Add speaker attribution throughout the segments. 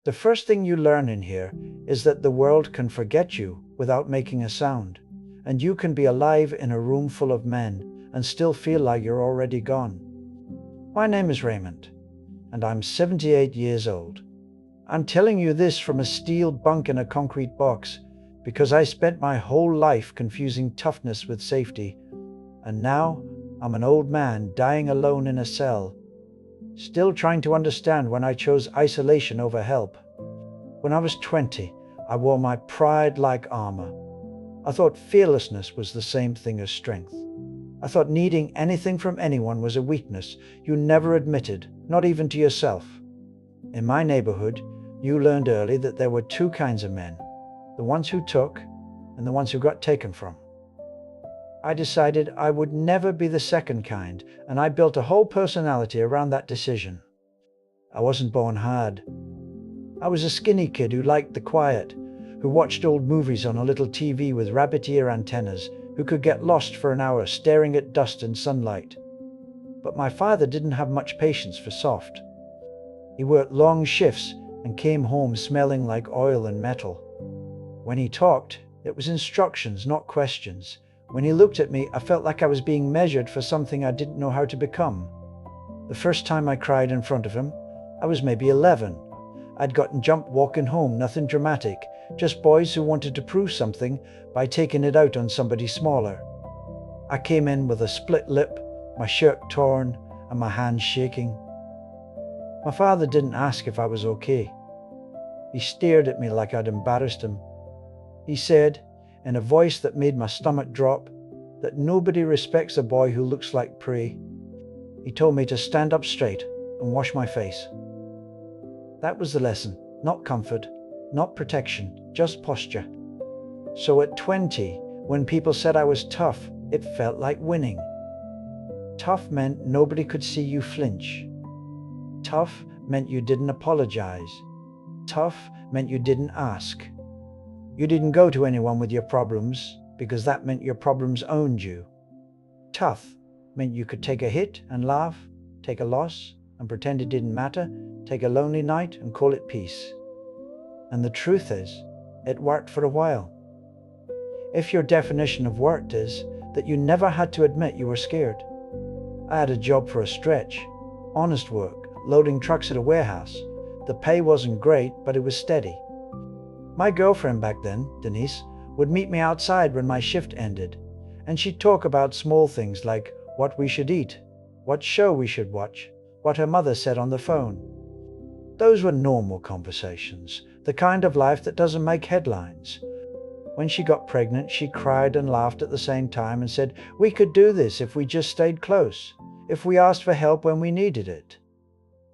Speaker 1: The first thing you learn in here is that the world can forget you without making a sound, and you can be alive in a room full of men and still feel like you're already gone. My name is Raymond, and I'm 78 years old. I'm telling you this from a steel bunk in a concrete box because I spent my whole life confusing toughness with safety, and now I'm an old man dying alone in a cell, still trying to understand when I chose isolation over help. When I was 20, I wore my pride like armor. I thought fearlessness was the same thing as strength. I thought needing anything from anyone was a weakness you never admitted, not even to yourself. In my neighborhood, you learned early that there were two kinds of men, the ones who took and the ones who got taken from. I decided I would never be the second kind, and I built a whole personality around that decision. I wasn't born hard. I was a skinny kid who liked the quiet, who watched old movies on a little TV with rabbit ear antennas, who could get lost for an hour staring at dust and sunlight. But my father didn't have much patience for soft. He worked long shifts and came home smelling like oil and metal. When he talked, it was instructions, not questions. When he looked at me, I felt like I was being measured for something I didn't know how to become. The first time I cried in front of him, I was maybe 11. I'd gotten jumped walking home, nothing dramatic, just boys who wanted to prove something by taking it out on somebody smaller. I came in with a split lip, my shirt torn, and my hands shaking. My father didn't ask if I was okay. He stared at me like I'd embarrassed him. He said, in a voice that made my stomach drop, that nobody respects a boy who looks like prey. He told me to stand up straight and wash my face. That was the lesson, not comfort, not protection, just posture. So at 20, when people said I was tough, it felt like winning. Tough meant nobody could see you flinch. Tough meant you didn't apologize. Tough meant you didn't ask. You didn't go to anyone with your problems because that meant your problems owned you. Tough meant you could take a hit and laugh, take a loss and pretend it didn't matter, take a lonely night and call it peace. And the truth is, it worked for a while. If your definition of worked is that you never had to admit you were scared. I had a job for a stretch, honest work, loading trucks at a warehouse. The pay wasn't great, but it was steady. My girlfriend back then, Denise, would meet me outside when my shift ended, and she'd talk about small things like what we should eat, what show we should watch, what her mother said on the phone. Those were normal conversations, the kind of life that doesn't make headlines. When she got pregnant, she cried and laughed at the same time and said, we could do this if we just stayed close, if we asked for help when we needed it.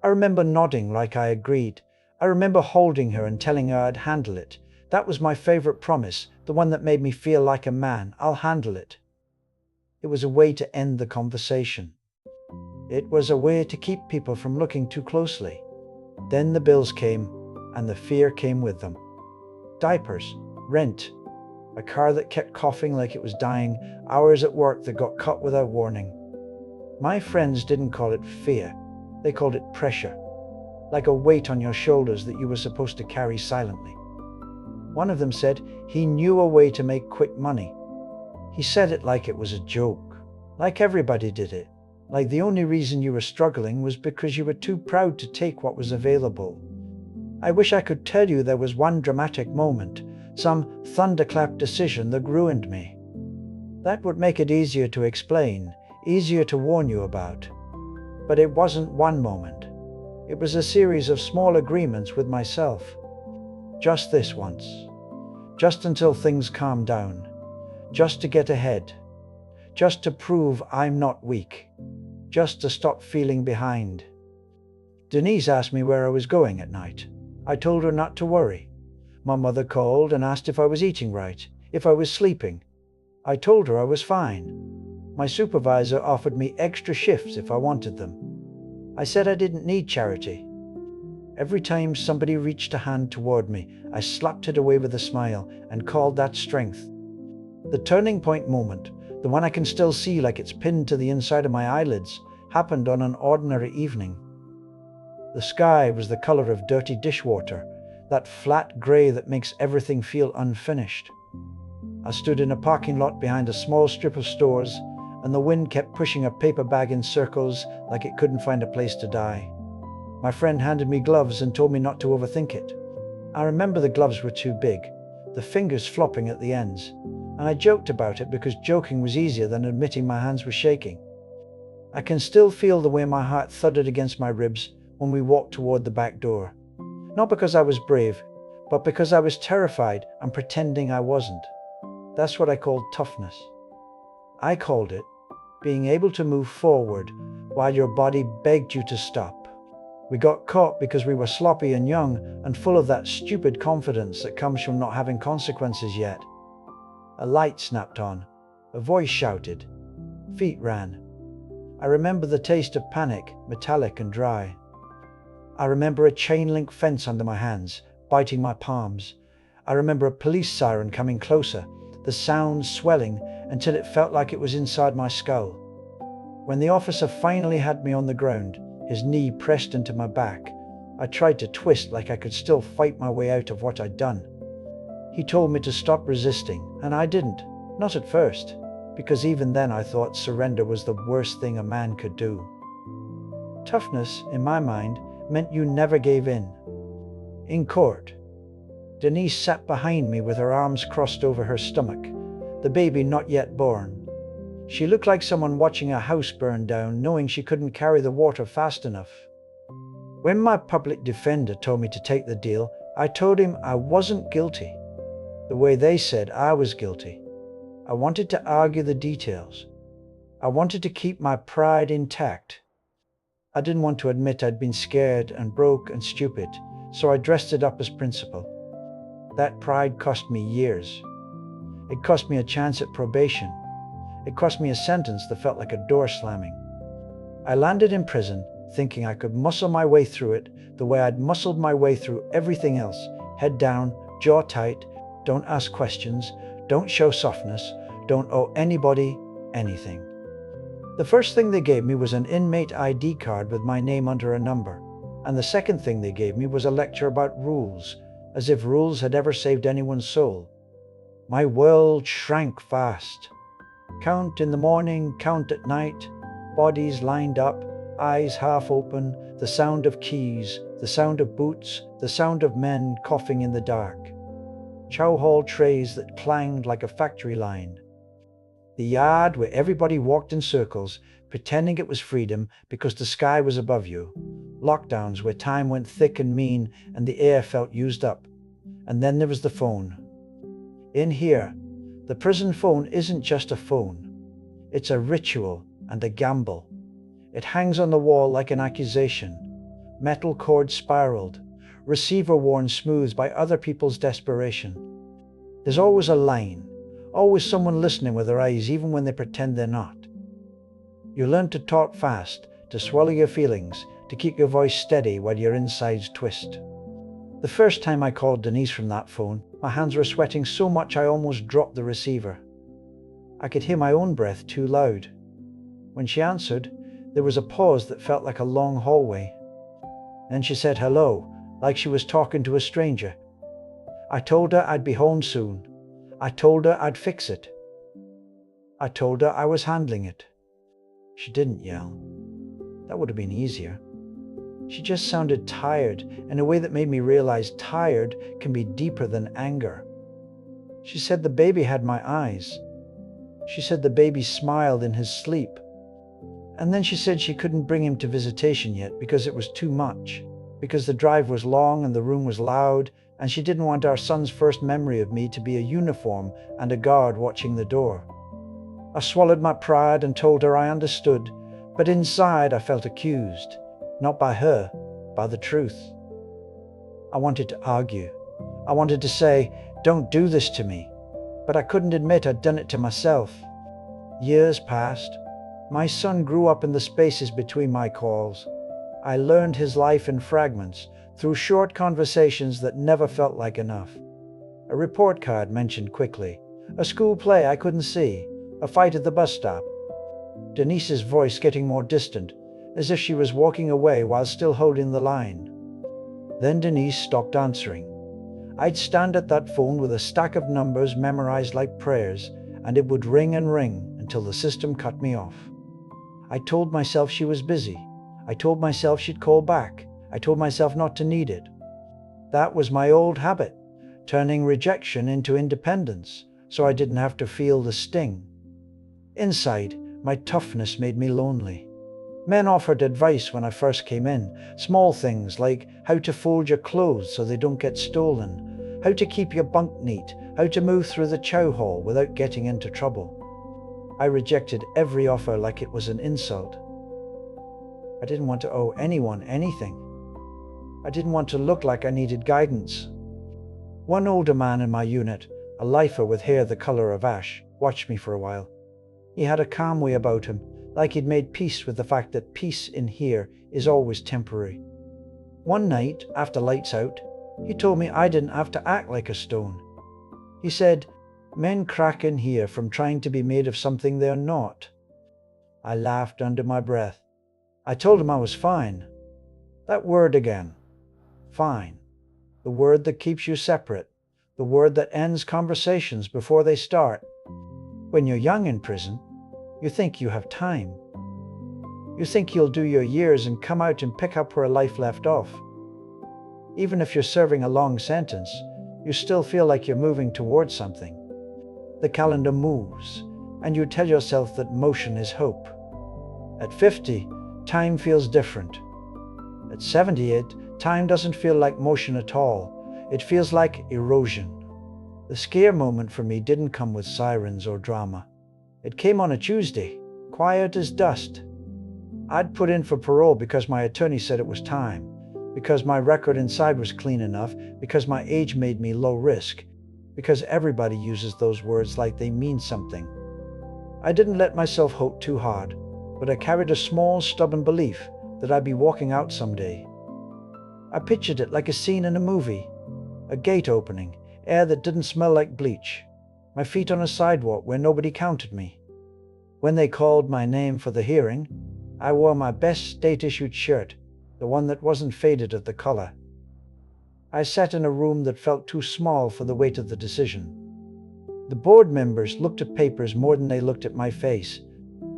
Speaker 1: I remember nodding like I agreed. I remember holding her and telling her I'd handle it. That was my favorite promise, the one that made me feel like a man. I'll handle it. It was a way to end the conversation. It was a way to keep people from looking too closely. Then the bills came, and the fear came with them. Diapers, rent, a car that kept coughing like it was dying, hours at work that got cut without warning. My friends didn't call it fear, they called it pressure, like a weight on your shoulders that you were supposed to carry silently. One of them said he knew a way to make quick money. He said it like it was a joke, like everybody did it, like the only reason you were struggling was because you were too proud to take what was available. I wish I could tell you there was one dramatic moment, some thunderclap decision that ruined me. That would make it easier to explain, easier to warn you about. But it wasn't one moment. It was a series of small agreements with myself. Just this once. Just until things calmed down. Just to get ahead. Just to prove I'm not weak. Just to stop feeling behind. Denise asked me where I was going at night. I told her not to worry. My mother called and asked if I was eating right, if I was sleeping. I told her I was fine. My supervisor offered me extra shifts if I wanted them. I said I didn't need charity. Every time somebody reached a hand toward me, I slapped it away with a smile and called that strength. The turning point moment, the one I can still see like it's pinned to the inside of my eyelids, happened on an ordinary evening. The sky was the color of dirty dishwater, that flat grey that makes everything feel unfinished. I stood in a parking lot behind a small strip of stores, and the wind kept pushing a paper bag in circles like it couldn't find a place to die. My friend handed me gloves and told me not to overthink it. I remember the gloves were too big, the fingers flopping at the ends, and I joked about it because joking was easier than admitting my hands were shaking. I can still feel the way my heart thudded against my ribs when we walked toward the back door. Not because I was brave, but because I was terrified and pretending I wasn't. That's what I called toughness. I called it being able to move forward while your body begged you to stop. We got caught because we were sloppy and young and full of that stupid confidence that comes from not having consequences yet. A light snapped on. A voice shouted. Feet ran. I remember the taste of panic, metallic and dry. I remember a chain link fence under my hands, biting my palms. I remember a police siren coming closer, the sound swelling until it felt like it was inside my skull. When the officer finally had me on the ground, his knee pressed into my back, I tried to twist like I could still fight my way out of what I'd done. He told me to stop resisting, and I didn't, not at first, because even then I thought surrender was the worst thing a man could do. Toughness, in my mind, meant you never gave in. In court, Denise sat behind me with her arms crossed over her stomach, the baby not yet born. She looked like someone watching a house burn down, knowing she couldn't carry the water fast enough. When my public defender told me to take the deal, I told him I wasn't guilty, the way they said I was guilty. I wanted to argue the details. I wanted to keep my pride intact. I didn't want to admit I'd been scared and broke and stupid, so I dressed it up as principle. That pride cost me years. It cost me a chance at probation. It cost me a sentence that felt like a door slamming. I landed in prison thinking I could muscle my way through it the way I'd muscled my way through everything else. Head down, jaw tight, don't ask questions, don't show softness, don't owe anybody anything. The first thing they gave me was an inmate ID card with my name under a number, and the second thing they gave me was a lecture about rules, as if rules had ever saved anyone's soul. My world shrank fast. Count in the morning, count at night, bodies lined up, eyes half open, the sound of keys, the sound of boots, the sound of men coughing in the dark. Chow hall trays that clanged like a factory line. The yard where everybody walked in circles, pretending it was freedom because the sky was above you. Lockdowns where time went thick and mean and the air felt used up. And then there was the phone. In here, the prison phone isn't just a phone. It's a ritual and a gamble. It hangs on the wall like an accusation. Metal cord spiraled, receiver worn smooth by other people's desperation. There's always a line, always someone listening with their eyes even when they pretend they're not. You learn to talk fast, to swallow your feelings, to keep your voice steady while your insides twist. The first time I called Denise from that phone, my hands were sweating so much I almost dropped the receiver. I could hear my own breath too loud. When she answered, there was a pause that felt like a long hallway. Then she said hello, like she was talking to a stranger. I told her I'd be home soon. I told her I'd fix it. I told her I was handling it. She didn't yell. That would have been easier. She just sounded tired in a way that made me realize tired can be deeper than anger. She said the baby had my eyes. She said the baby smiled in his sleep. And then she said she couldn't bring him to visitation yet because it was too much, because the drive was long and the room was loud, and she didn't want our son's first memory of me to be a uniform and a guard watching the door. I swallowed my pride and told her I understood, but inside I felt accused. Not by her, by the truth. I wanted to argue. I wanted to say, don't do this to me. But I couldn't admit I'd done it to myself. Years passed. My son grew up in the spaces between my calls. I learned his life in fragments, through short conversations that never felt like enough. A report card mentioned quickly. A school play I couldn't see. A fight at the bus stop. Denise's voice getting more distant, as if she was walking away while still holding the line. Then Denise stopped answering. I'd stand at that phone with a stack of numbers memorized like prayers, and it would ring and ring until the system cut me off. I told myself she was busy. I told myself she'd call back. I told myself not to need it. That was my old habit, turning rejection into independence, so I didn't have to feel the sting. Inside, my toughness made me lonely. Men offered advice when I first came in, small things like how to fold your clothes so they don't get stolen, how to keep your bunk neat, how to move through the chow hall without getting into trouble. I rejected every offer like it was an insult. I didn't want to owe anyone anything. I didn't want to look like I needed guidance. One older man in my unit, a lifer with hair the color of ash, watched me for a while. He had a calm way about him, like he'd made peace with the fact that peace in here is always temporary. One night, after lights out, he told me I didn't have to act like a stone. He said, "Men crack in here from trying to be made of something they're not." I laughed under my breath. I told him I was fine. That word again. Fine. The word that keeps you separate. The word that ends conversations before they start. When you're young in prison, you think you have time. You think you'll do your years and come out and pick up where life left off. Even if you're serving a long sentence, you still feel like you're moving towards something. The calendar moves, and you tell yourself that motion is hope. At 50, time feels different. At 78, time doesn't feel like motion at all. It feels like erosion. The scare moment for me didn't come with sirens or drama. It came on a Tuesday, quiet as dust. I'd put in for parole because my attorney said it was time, because my record inside was clean enough, because my age made me low risk, because everybody uses those words like they mean something. I didn't let myself hope too hard, but I carried a small, stubborn belief that I'd be walking out someday. I pictured it like a scene in a movie, a gate opening, air that didn't smell like bleach, my feet on a sidewalk where nobody counted me. When they called my name for the hearing, I wore my best state-issued shirt, the one that wasn't faded at the collar. I sat in a room that felt too small for the weight of the decision. The board members looked at papers more than they looked at my face.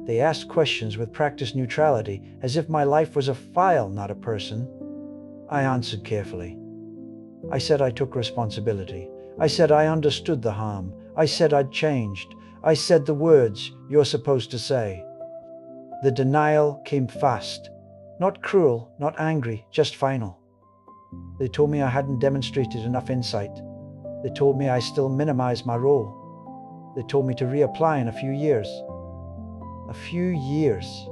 Speaker 1: They asked questions with practiced neutrality, as if my life was a file, not a person. I answered carefully. I said I took responsibility. I said I understood the harm. I said I'd changed. I said the words you're supposed to say. The denial came fast. Not cruel, not angry, just final. They told me I hadn't demonstrated enough insight. They told me I still minimized my role. They told me to reapply in a few years. A few years.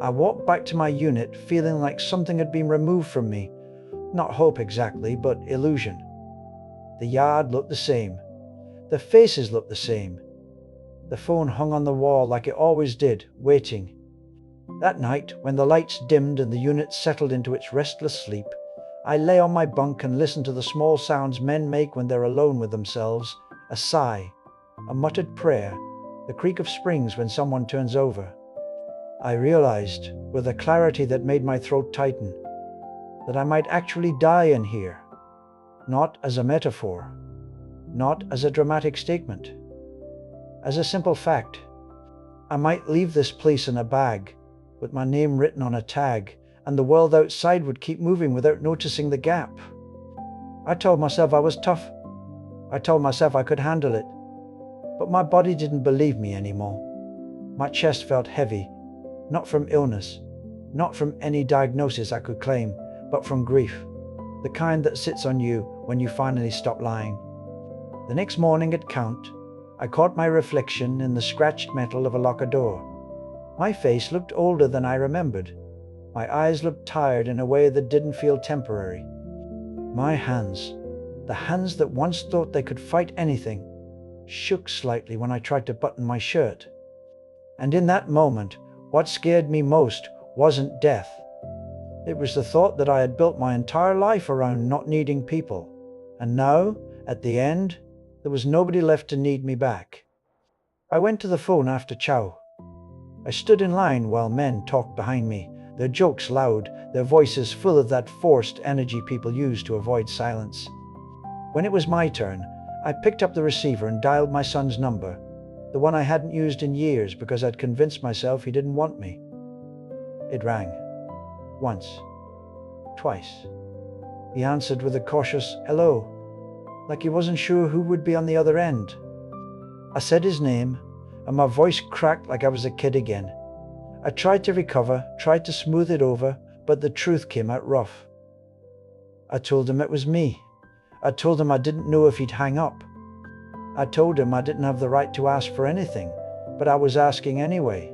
Speaker 1: I walked back to my unit feeling like something had been removed from me. Not hope exactly, but illusion. The yard looked the same. The faces looked the same. The phone hung on the wall like it always did, waiting. That night, when the lights dimmed and the unit settled into its restless sleep, I lay on my bunk and listened to the small sounds men make when they're alone with themselves. A sigh, a muttered prayer, the creak of springs when someone turns over. I realized, with a clarity that made my throat tighten, that I might actually die in here. Not as a metaphor, not as a dramatic statement, as a simple fact. I might leave this place in a bag, with my name written on a tag, and the world outside would keep moving without noticing the gap. I told myself I was tough. I told myself I could handle it. But my body didn't believe me anymore. My chest felt heavy, not from illness, not from any diagnosis I could claim, but from grief, the kind that sits on you when you finally stop lying. The next morning at count, I caught my reflection in the scratched metal of a locker door. My face looked older than I remembered. My eyes looked tired in a way that didn't feel temporary. My hands, the hands that once thought they could fight anything, shook slightly when I tried to button my shirt. And in that moment, what scared me most wasn't death. It was the thought that I had built my entire life around not needing people. And now, at the end, there was nobody left to need me back. I went to the phone after chow. I stood in line while men talked behind me, their jokes loud, their voices full of that forced energy people use to avoid silence. When it was my turn, I picked up the receiver and dialed my son's number, the one I hadn't used in years because I'd convinced myself he didn't want me. It rang. Once. Twice. He answered with a cautious hello, like he wasn't sure who would be on the other end. I said his name, and my voice cracked like I was a kid again. I tried to recover, tried to smooth it over, but the truth came out rough. I told him it was me. I told him I didn't know if he'd hang up. I told him I didn't have the right to ask for anything, but I was asking anyway.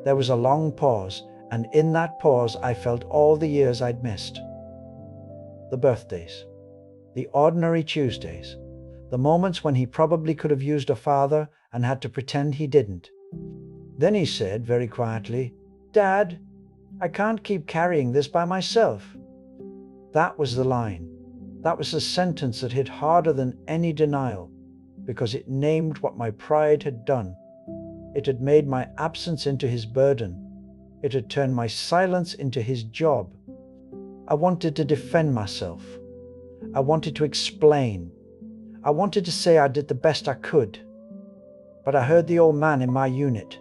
Speaker 1: There was a long pause, and in that pause I felt all the years I'd missed. The birthdays. The ordinary Tuesdays. The moments when he probably could have used a father and had to pretend he didn't. Then he said very quietly, "Dad, I can't keep carrying this by myself." That was the line. That was a sentence that hit harder than any denial, because it named what my pride had done. It had made my absence into his burden. It had turned my silence into his job. I wanted to defend myself. I wanted to explain. I wanted to say I did the best I could. But I heard the old man in my unit,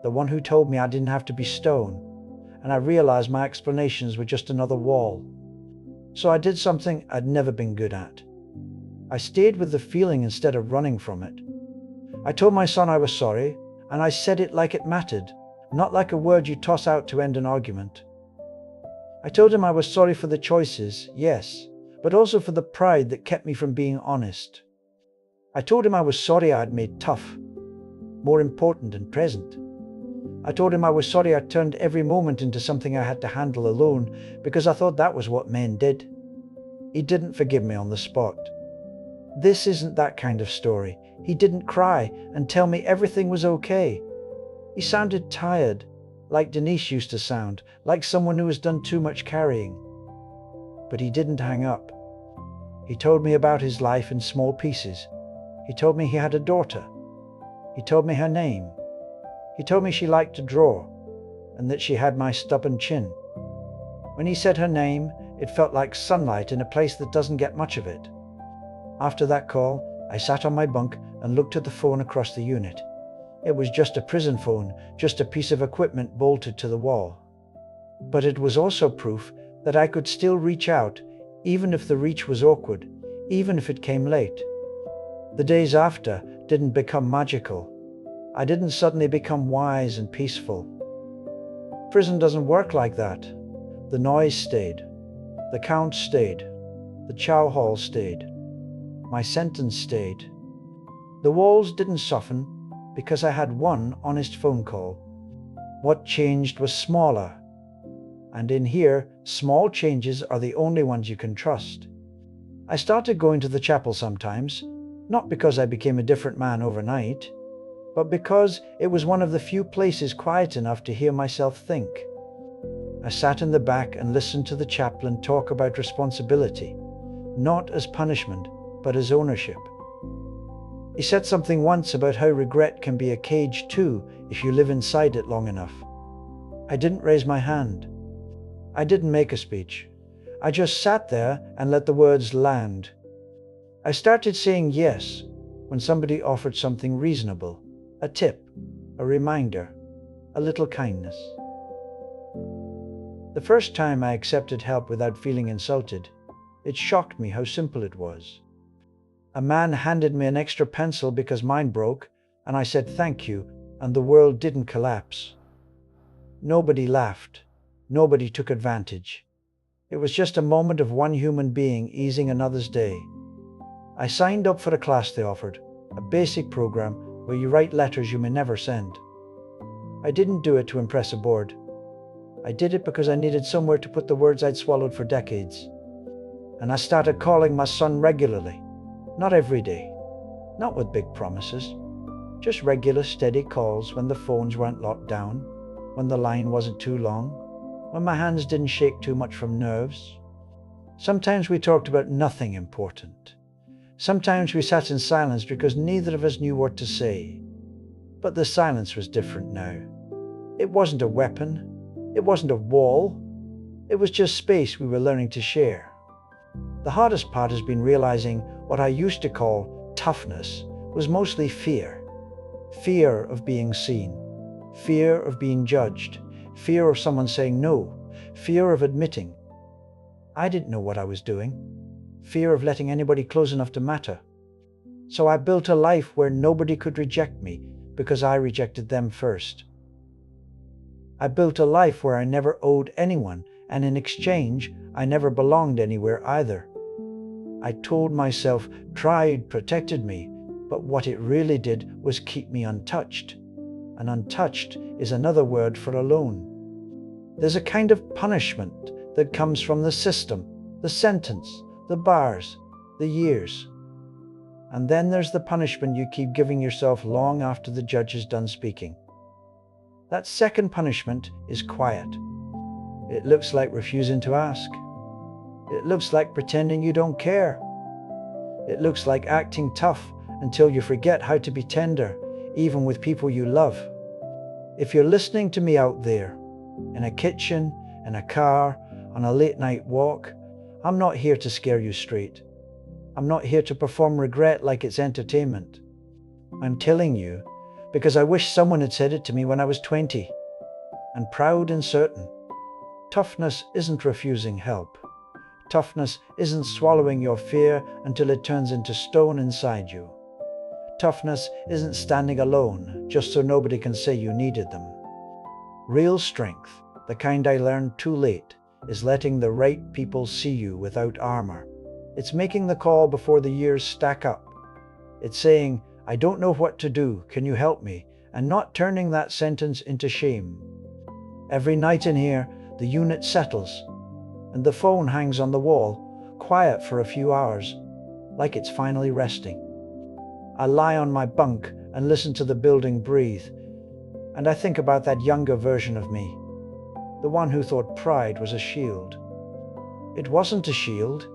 Speaker 1: the one who told me I didn't have to be stone, and I realized my explanations were just another wall. So I did something I'd never been good at. I stayed with the feeling instead of running from it. I told my son I was sorry, and I said it like it mattered, not like a word you toss out to end an argument. I told him I was sorry for the choices, yes, but also for the pride that kept me from being honest. I told him I was sorry I had made tough more important and present. I told him I was sorry I turned every moment into something I had to handle alone because I thought that was what men did. He didn't forgive me on the spot. This isn't that kind of story. He didn't cry and tell me everything was okay. He sounded tired, like Denise used to sound, like someone who has done too much carrying. But he didn't hang up. He told me about his life in small pieces. He told me he had a daughter. He told me her name. He told me she liked to draw, and that she had my stubborn chin. When he said her name, it felt like sunlight in a place that doesn't get much of it. After that call, I sat on my bunk and looked at the phone across the unit. It was just a prison phone, just a piece of equipment bolted to the wall. But it was also proof that I could still reach out, even if the reach was awkward, even if it came late. The days after didn't become magical. I didn't suddenly become wise and peaceful. Prison doesn't work like that. The noise stayed. The count stayed. The chow hall stayed. My sentence stayed. The walls didn't soften because I had one honest phone call. What changed was smaller. And in here, small changes are the only ones you can trust. I started going to the chapel sometimes, not because I became a different man overnight, but because it was one of the few places quiet enough to hear myself think. I sat in the back and listened to the chaplain talk about responsibility, not as punishment, but as ownership. He said something once about how regret can be a cage too if you live inside it long enough. I didn't raise my hand. I didn't make a speech. I just sat there and let the words land. I started saying yes when somebody offered something reasonable. A tip, a reminder, a little kindness. The first time I accepted help without feeling insulted, it shocked me how simple it was. A man handed me an extra pencil because mine broke, and I said thank you, and the world didn't collapse. Nobody laughed. Nobody took advantage. It was just a moment of one human being easing another's day. I signed up for a class they offered, a basic program where you write letters you may never send. I didn't do it to impress a board. I did it because I needed somewhere to put the words I'd swallowed for decades. And I started calling my son regularly. Not every day. Not with big promises. Just regular, steady calls when the phones weren't locked down, when the line wasn't too long, when my hands didn't shake too much from nerves. Sometimes we talked about nothing important. Sometimes we sat in silence because neither of us knew what to say. But the silence was different now. It wasn't a weapon. It wasn't a wall. It was just space we were learning to share. The hardest part has been realizing what I used to call toughness was mostly fear. Fear of being seen, fear of being judged, fear of someone saying no, fear of admitting I didn't know what I was doing, fear of letting anybody close enough to matter. So I built a life where nobody could reject me because I rejected them first. I built a life where I never owed anyone, and in exchange, I never belonged anywhere either. I told myself pride protected me, but what it really did was keep me untouched. And untouched is another word for alone. There's a kind of punishment that comes from the system, the sentence, the bars, the years. And then there's the punishment you keep giving yourself long after the judge is done speaking. That second punishment is quiet. It looks like refusing to ask. It looks like pretending you don't care. It looks like acting tough until you forget how to be tender, even with people you love. If you're listening to me out there, in a kitchen, in a car, on a late night walk, I'm not here to scare you straight. I'm not here to perform regret like it's entertainment. I'm telling you because I wish someone had said it to me when I was 20. And proud and certain. Toughness isn't refusing help. Toughness isn't swallowing your fear until it turns into stone inside you. Toughness isn't standing alone just so nobody can say you needed them. Real strength, the kind I learned too late, is letting the right people see you without armor. It's making the call before the years stack up. It's saying, I don't know what to do, can you help me? And not turning that sentence into shame. Every night in here, the unit settles, and the phone hangs on the wall, quiet for a few hours, like it's finally resting. I lie on my bunk and listen to the building breathe, and I think about that younger version of me, the one who thought pride was a shield. It wasn't a shield,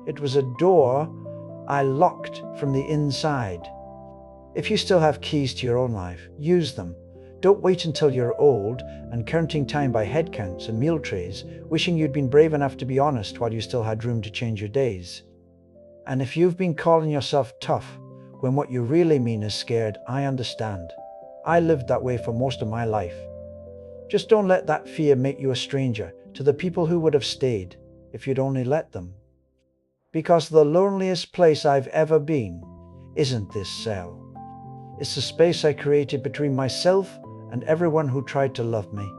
Speaker 1: it was a door I locked from the inside. If you still have keys to your own life, use them. Don't wait until you're old and counting time by head counts and meal trays, wishing you'd been brave enough to be honest while you still had room to change your days. And if you've been calling yourself tough when what you really mean is scared, I understand. I lived that way for most of my life. Just don't let that fear make you a stranger to the people who would have stayed if you'd only let them. Because the loneliest place I've ever been isn't this cell. It's the space I created between myself and everyone who tried to love me.